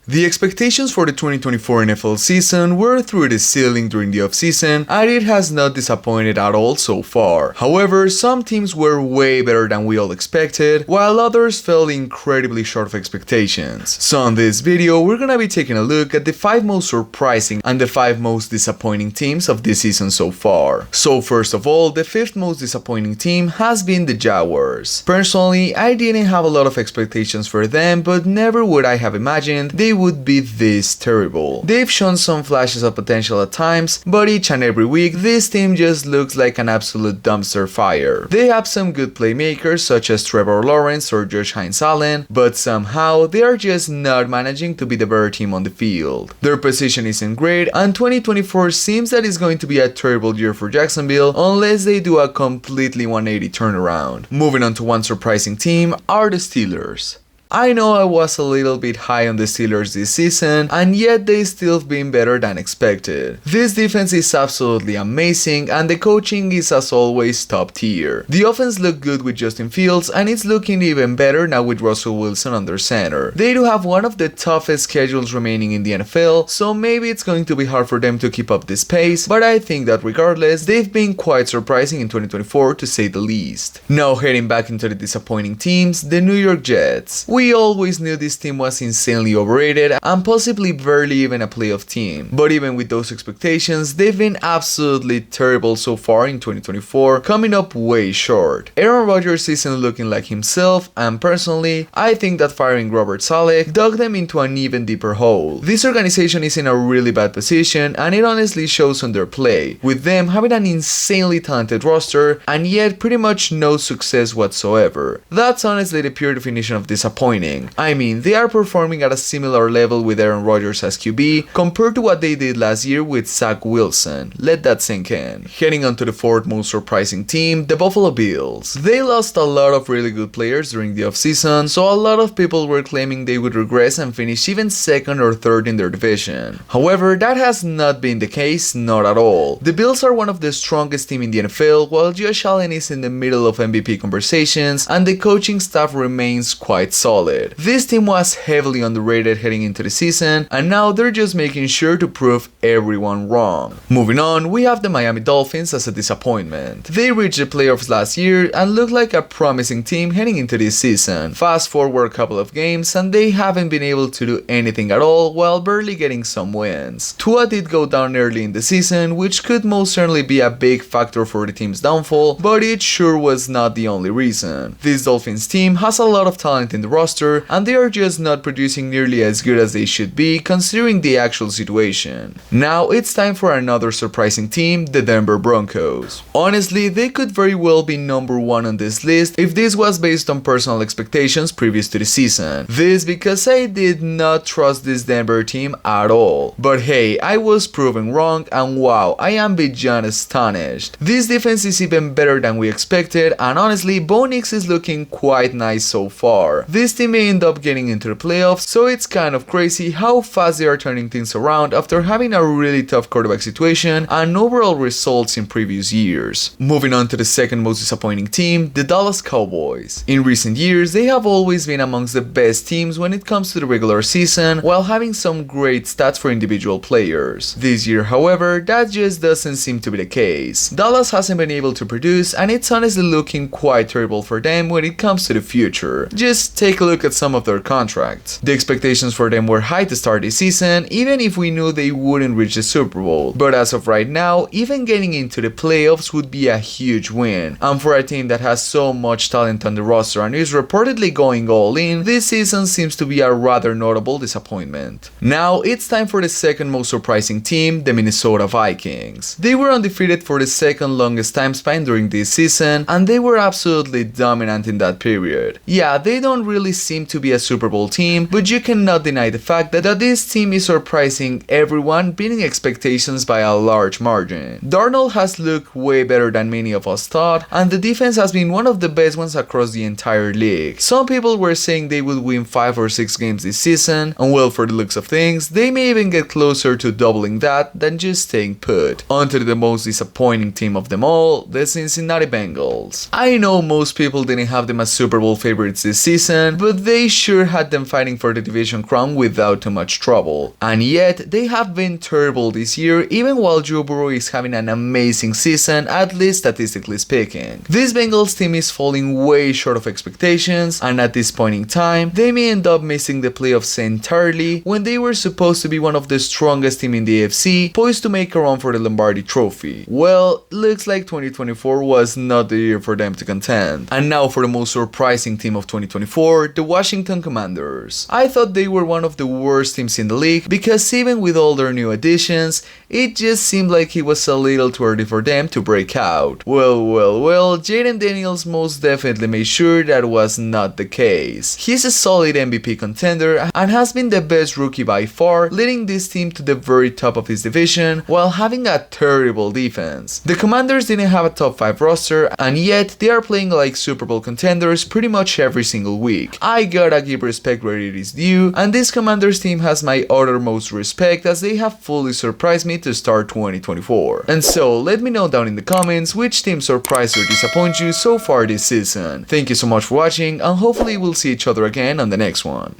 The expectations for the 2024 NFL season were through the ceiling during the offseason, and it has not disappointed at all so far. However, some teams were way better than we all expected, while others fell incredibly short of expectations. So in this video, we're gonna be taking a look at the 5 most surprising and the 5 most disappointing teams of this season so far. So first of all, the 5th most disappointing team has been the Jaguars. Personally, I didn't have a lot of expectations for them, but never would I have imagined they would be this terrible. They've shown some flashes of potential at times, but each and every week this team just looks like an absolute dumpster fire. They have some good playmakers such as Trevor Lawrence or Josh Hines-Allen, but somehow they are just not managing to be the better team on the field. Their position isn't great, and 2024 seems that it's going to be a terrible year for Jacksonville unless they do a completely 180 turnaround. Moving on to one surprising team are the Steelers. I know I was a little bit high on the Steelers this season, and yet they still have been better than expected. This defense is absolutely amazing, and the coaching is as always top tier. The offense looked good with Justin Fields, and it's looking even better now with Russell Wilson under center. They do have one of the toughest schedules remaining in the NFL, so maybe it's going to be hard for them to keep up this pace, but I think that regardless, they've been quite surprising in 2024 to say the least. Now heading back into the disappointing teams, the New York Jets. We always knew this team was insanely overrated and possibly barely even a playoff team. But even with those expectations, they've been absolutely terrible so far in 2024, coming up way short. Aaron Rodgers isn't looking like himself, and personally, I think that firing Robert Saleh dug them into an even deeper hole. This organization is in a really bad position, and it honestly shows on their play, with them having an insanely talented roster and yet pretty much no success whatsoever. That's honestly the pure definition of disappointment. I mean, they are performing at a similar level with Aaron Rodgers as QB compared to what they did last year with Zach Wilson. Let that sink in. Heading on to the 4th most surprising team, the Buffalo Bills. They lost a lot of really good players during the offseason, so a lot of people were claiming they would regress and finish even 2nd or 3rd in their division. However, that has not been the case, not at all. The Bills are one of the strongest teams in the NFL, while Josh Allen is in the middle of MVP conversations, and the coaching staff remains quite solid. This team was heavily underrated heading into the season, and now they're just making sure to prove everyone wrong. Moving on, we have the Miami Dolphins as a disappointment. They reached the playoffs last year and looked like a promising team heading into this season. Fast forward a couple of games and they haven't been able to do anything at all while barely getting some wins. Tua did go down early in the season, which could most certainly be a big factor for the team's downfall, but it sure was not the only reason. This Dolphins team has a lot of talent in the roster, and they are just not producing nearly as good as they should be considering the actual situation. Now it's time for another surprising team, the Denver Broncos. Honestly, they could very well be number 1 on this list if this was based on personal expectations previous to the season. This because I did not trust this Denver team at all. But hey, I was proven wrong, and wow, I am beyond astonished. This defense is even better than we expected, and honestly, Bo Nix is looking quite nice so far. This team may end up getting into the playoffs, so it's kind of crazy how fast they are turning things around after having a really tough quarterback situation and overall results in previous years. Moving on to the 2nd most disappointing team, the Dallas Cowboys. In recent years, they have always been amongst the best teams when it comes to the regular season, while having some great stats for individual players. This year, however, that just doesn't seem to be the case. Dallas hasn't been able to produce, and it's honestly looking quite terrible for them when it comes to the future. Just take a look at some of their contracts. The expectations for them were high to start this season, even if we knew they wouldn't reach the Super Bowl. But as of right now, even getting into the playoffs would be a huge win. And for a team that has so much talent on the roster and is reportedly going all in, this season seems to be a rather notable disappointment. Now it's time for the 2nd most surprising team, the Minnesota Vikings. They were undefeated for the 2nd longest time span during this season, and they were absolutely dominant in that period. Yeah, they don't really seem to be a Super Bowl team, but you cannot deny the fact that this team is surprising everyone, beating expectations by a large margin. Darnold has looked way better than many of us thought, and the defense has been one of the best ones across the entire league. Some people were saying they would win 5 or 6 games this season, and well, for the looks of things, they may even get closer to doubling that than just staying put. On to the most disappointing team of them all, the Cincinnati Bengals. I know most people didn't have them as Super Bowl favorites this season, but they sure had them fighting for the division crown without too much trouble. And yet, they have been terrible this year, even while Joe Burrow is having an amazing season, at least statistically speaking. This Bengals team is falling way short of expectations, and at this point in time, they may end up missing the playoffs entirely when they were supposed to be one of the strongest teams in the AFC, poised to make a run for the Lombardi Trophy. Well, looks like 2024 was not the year for them to contend. And now for the most surprising team of 2024, the Washington Commanders. I thought they were one of the worst teams in the league because even with all their new additions, it just seemed like it was a little too early for them to break out. Well, Jaden Daniels most definitely made sure that was not the case. He's a solid MVP contender and has been the best rookie by far, leading this team to the very top of his division while having a terrible defense. The Commanders didn't have a top 5 roster, and yet they are playing like Super Bowl contenders pretty much every single week. I gotta give respect where it is due, and this Commanders team has my uttermost respect as they have fully surprised me to start 2024. And so, let me know down in the comments which team surprised or disappointed you so far this season. Thank you so much for watching, and hopefully we'll see each other again on the next one.